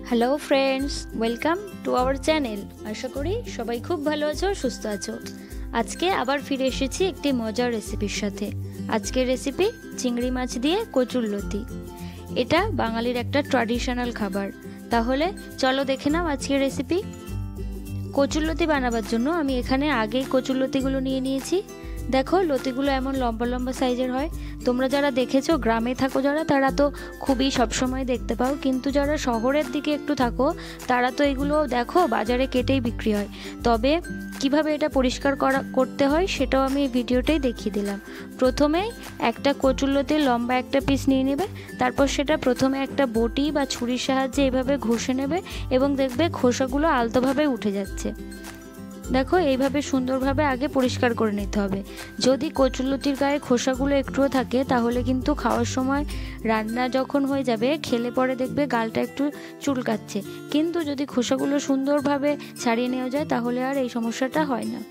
Hello friends, welcome to our channel. আশা করি সবাই খুব ভালো আছো, সুস্থ আছো। আজকে আবার ফিরে এসেছি একটি মজার রেসিপির সাথে। আজকের রেসিপি চিংড়ি মাছ দিয়ে কচুরলতি। এটা বাঙালির একটা ট্র্যাডিশনাল খাবার। তাহলে চলো দেখে নাও আজকের রেসিপি। কচুরলতি বানাবার জন্য আমি এখানে আগেই কচুরলতিগুলো নিয়ে নিয়েছি। দেখো, লতিগুলো এমন লম্বা লম্বা সাইজের হয়। তোমরা যারা দেখেছো, গ্রামে থাকো যারা, তারা তো খুবই সবসময় দেখতে পাও, কিন্তু যারা শহরের দিকে একটু থাকো তারা তো এগুলো দেখো বাজারে কেটেই বিক্রি হয়। তবে কিভাবে এটা পরিষ্কার করতে হয় সেটাও আমি এই ভিডিওতেই দেখিয়ে দিলাম। প্রথমেই একটা কচুরলতির লম্বা একটা পিস নিয়ে নেবে। তারপর সেটা প্রথমে একটা বটি বা ছুরির সাহায্যে এভাবে ঘষে নেবে এবং দেখবে খোসাগুলো আলতোভাবে উঠে যাচ্ছে। দেখো, এইভাবে সুন্দরভাবে আগে পরিষ্কার করে নিতে হবে। যদি কচুরলতির গায়ে খোসাগুলো একটুও থাকে তাহলে কিন্তু খাওয়ার সময়, রান্না যখন হয়ে যাবে, খেলে পরে দেখবে গালটা একটু চুলকাচ্ছে। কিন্তু যদি খোসাগুলো সুন্দরভাবে ছাড়িয়ে নেওয়া যায় তাহলে আর এই সমস্যাটা হয় না।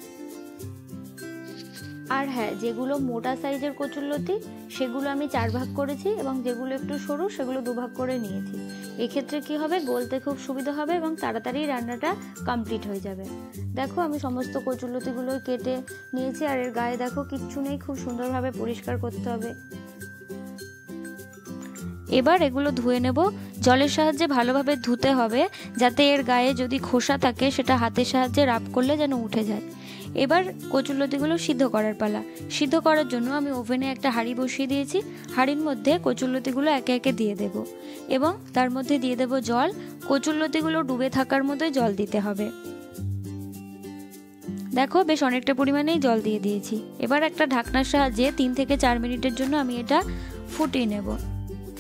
আর হ্যাঁ, যেগুলো মোটা সাইজের কচুরলতি সেগুলো আমি 4 ভাগ করেছি এবং যেগুলো একটু সরু সেগুলো 2 ভাগ করে নিয়েছি। এক্ষেত্রে কি হবে, গলতে খুব সুবিধা হবে এবং তাড়াতাড়ি রান্নাটা কমপ্লিট হয়ে যাবে। দেখো, আমি সমস্ত কচুরলতিগুলো কেটে নিয়েছি আর এর গায়ে দেখো কিচ্ছু নেই, খুব সুন্দরভাবে পরিষ্কার করতে হবে। এবার এগুলো ধুয়ে নেব। জলের সাহায্যে ভালোভাবে ধুতে হবে, যাতে এর গায়ে যদি খোসা থাকে সেটা হাতের সাহায্যে রাব করলে যেন উঠে যায়। এবার কচুরলতিগুলো সিদ্ধ করার পালা। সিদ্ধ করার জন্য আমি ওভেনে একটা হাঁড়ি বসিয়ে দিয়েছি। হাঁড়ির মধ্যে কচুরলতিগুলো একে একে দিয়ে দেব এবং তার মধ্যে দিয়ে দেব জল। কচুরলতিগুলো ডুবে থাকার মতোই জল দিতে হবে। দেখো, বেশ অনেকটা পরিমাণেই জল দিয়ে দিয়েছি। এবার একটা ঢাকনার সাহায্যে 3 থেকে 4 মিনিটের জন্য আমি এটা ফুটিয়ে নেব।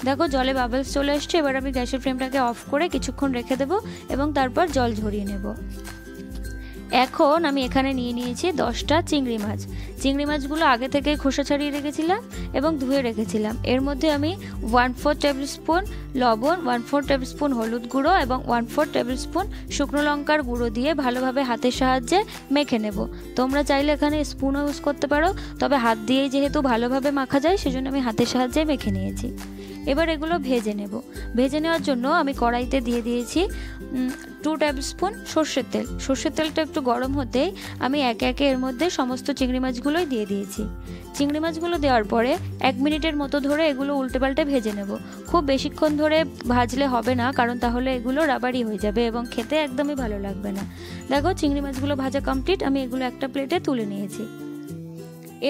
দেখো, জলে বাবলস চলে আসছে। এবার আমি গ্যাসের ফ্লেমটাকে অফ করে কিছুক্ষণ রেখে দেব এবং তারপর জল ঝরিয়ে নেব। এখন আমি এখানে নিয়ে নিয়েছি 10টা চিংড়ি মাছ। চিংড়ি মাছগুলো আগে থেকে খোসা ছাড়িয়ে রেখেছিলাম এবং ধুয়ে রেখেছিলাম। এর মধ্যে আমি 1/4 টেবিল স্পুন লবণ, 1/4 টেবিল স্পুন হলুদ গুঁড়ো এবং 1/4 টেবিল স্পুন শুকনো লঙ্কার গুঁড়ো দিয়ে ভালোভাবে হাতের সাহায্যে মেখে নেব। তোমরা চাইলে এখানে স্পুনও ইউজ করতে পারো, তবে হাত দিয়েই যেহেতু ভালোভাবে মাখা যায় সেজন্য আমি হাতের সাহায্যে মেখে নিয়েছি। এবার এগুলো ভেজে নেব। ভেজে নেওয়ার জন্য আমি কড়াইতে দিয়ে দিয়েছি 2 টেবিল স্পুন সর্ষের তেল। সর্ষের তেলটা একটু গরম হতেই আমি একে একে এর মধ্যে সমস্ত চিংড়ি মাছগুলোই দিয়ে দিয়েছি। চিংড়ি মাছগুলো দেওয়ার পরে 1 মিনিটের মতো ধরে এগুলো উল্টে পাল্টে ভেজে নেব। খুব বেশিক্ষণ ধরে ভাজলে হবে না, কারণ তাহলে এগুলো রাবারি হয়ে যাবে এবং খেতে একদমই ভালো লাগবে না। দেখো, চিংড়ি মাছগুলো ভাজা কমপ্লিট। আমি এগুলো একটা প্লেটে তুলে নিয়েছি।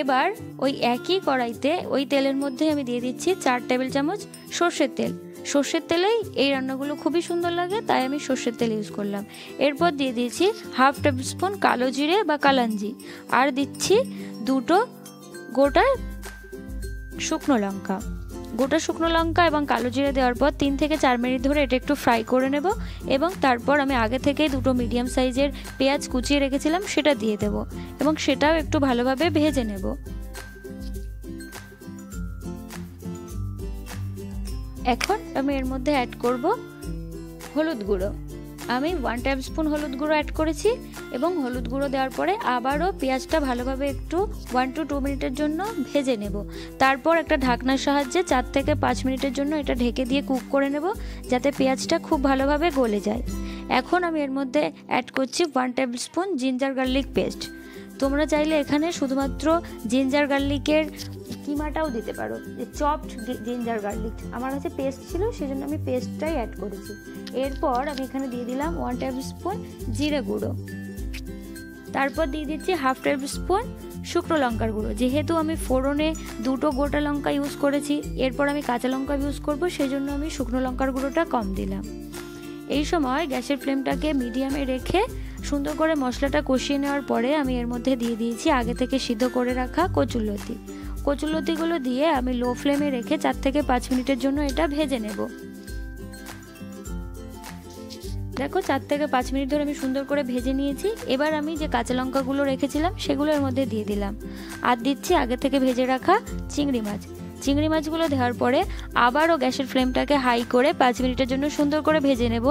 এবার ওই একই কড়াইতে ওই তেলের মধ্যে আমি দিয়ে দিচ্ছি 4 টেবিল চামচ সর্ষের তেল। সর্ষের তেলেই এই রান্নাগুলো খুবই সুন্দর লাগে, তাই আমি সর্ষের তেল ইউজ করলাম। এরপর দিয়ে দিয়েছি 1/2 টেবিল স্পুন কালো জিরে বা কালাঞ্জি, আর দিচ্ছি 2টো গোটা শুকনো লঙ্কা। গোটা শুকনো লঙ্কা এবং কালো জিরে দেওয়ার পর 3 থেকে 4 মিনিট ধরে এটা একটু ফ্রাই করে নেব এবং তারপর আমি আগে থেকে 2টো মিডিয়াম সাইজের পেঁয়াজ কুচিয়ে রেখেছিলাম সেটা দিয়ে দেব এবং সেটাও একটু ভালোভাবে ভেজে নেব। এখন আমি এর মধ্যে অ্যাড করব হলুদ গুঁড়ো। আমি 1 টেবিল স্পুন হলুদ গুঁড়ো অ্যাড করেছি এবং হলুদ গুঁড়ো দেওয়ার পরে আবারও পেঁয়াজটা ভালোভাবে একটু 1 to 2 মিনিটের জন্য ভেজে নেব। তারপর একটা ঢাকনার সাহায্যে 4 থেকে 5 মিনিটের জন্য এটা ঢেকে দিয়ে কুক করে নেব, যাতে পেঁয়াজটা খুব ভালোভাবে গলে যায়। এখন আমি এর মধ্যে অ্যাড করছি 1 tablespoon ginger garlic paste. তোমরা চাইলে এখানে শুধুমাত্র জিঞ্জার গার্লিকের কিমাটাও দিতে পারো, যে চপড জিঞ্জার গার্লিক। আমার কাছে পেস্ট ছিল সেজন্য আমি পেস্টটাই অ্যাড করেছি। এরপর আমি এখানে দিয়ে দিলাম 1 টেবিল স্পুন জিরে গুঁড়ো। তারপর দিয়ে দিচ্ছি 1/2 টেবিল স্পুন শুকনো লঙ্কার গুঁড়ো। যেহেতু আমি ফোড়নে 2টো গোটা লঙ্কা ইউজ করেছি, এরপর আমি কাঁচা লঙ্কা ইউজ করব, সেজন্য আমি শুকনো লঙ্কার গুঁড়োটা কম দিলাম। এই সময় গ্যাসের ফ্লেমটাকে মিডিয়ামে রেখে সুন্দর করে মশলাটা কষিয়ে নেওয়ার পরে আমি এর মধ্যে দিয়ে দিয়েছি আগে থেকে সিদ্ধ করে রাখা কচুরলতি। কচুরলতিগুলো দিয়ে আমি লো ফ্লেমে রেখে 4 থেকে 5 মিনিটের জন্য এটা ভেজে নেব। দেখো, 4 থেকে 5 মিনিট ধরে আমি সুন্দর করে ভেজে নিয়েছি। এবার আমি যে কাঁচা লঙ্কাগুলো রেখেছিলাম সেগুলো এর মধ্যে দিয়ে দিলাম আর দিচ্ছি আগে থেকে ভেজে রাখা চিংড়ি মাছ। চিংড়ি মাছগুলো দেওয়ার পরে আবারও গ্যাসের ফ্লেমটাকে হাই করে 5 মিনিটের জন্য সুন্দর করে ভেজে নেব।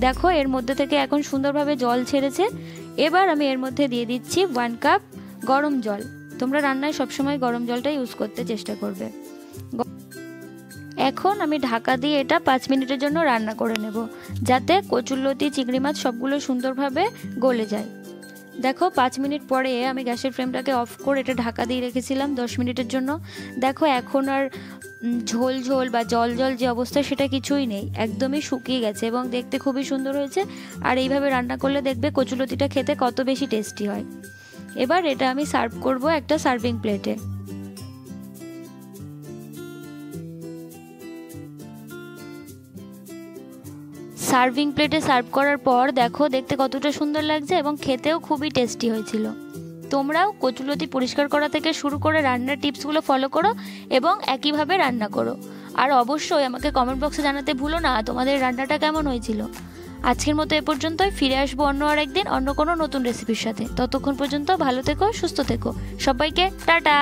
দেখো, এর মধ্যে থেকে এখন সুন্দরভাবে জল ছেড়েছে। এবার আমি এর মধ্যে দিয়ে দিচ্ছি 1 কাপ গরম জল। তোমরা রান্নায় সবসময় গরম জলটা ইউজ করতে চেষ্টা করবে। এখন আমি ঢাকা দিয়ে এটা 5 মিনিটের জন্য রান্না করে নেব, যাতে কচুরলতি চিংড়ি মাছ সবগুলো সুন্দরভাবে গলে যায়। দেখো 5 মিনিট পরে আমি গ্যাসের ফ্লেমটাকে অফ করে এটা ঢাকা দিয়ে রেখেছিলাম 10 মিনিটের জন্য। দেখো এখন আর ঝোল ঝোল বা জল জল যে অবস্থা সেটা কিছুই নেই, একদমই শুকিয়ে গেছে এবং দেখতে খুবই সুন্দর হয়েছে। আর এইভাবে রান্না করলে দেখবে কচুরলতিটা খেতে কত বেশি টেস্টি হয়। এবার এটা আমি সার্ভ করব একটা সার্ভিং প্লেটে। সার্ভিং প্লেটে সার্ভ করার পর দেখো দেখতে কতটা সুন্দর লাগছে এবং খেতেও খুবই টেস্টি হয়েছিল। তোমরাও কচুরলতি পরিষ্কার করা থেকে শুরু করে রান্নার টিপসগুলো ফলো করো এবং একইভাবে রান্না করো। আর অবশ্যই আমাকে কমেন্ট বক্সে জানাতে ভুলো না তোমাদের রান্নাটা কেমন হয়েছিল। আজকের মতো এ পর্যন্তই, ফিরে আসবো অন্য আরেকদিন অন্য কোনো নতুন রেসিপির সাথে। ততক্ষণ পর্যন্ত ভালো থেকো, সুস্থ থেকো, সবাইকে টাটা।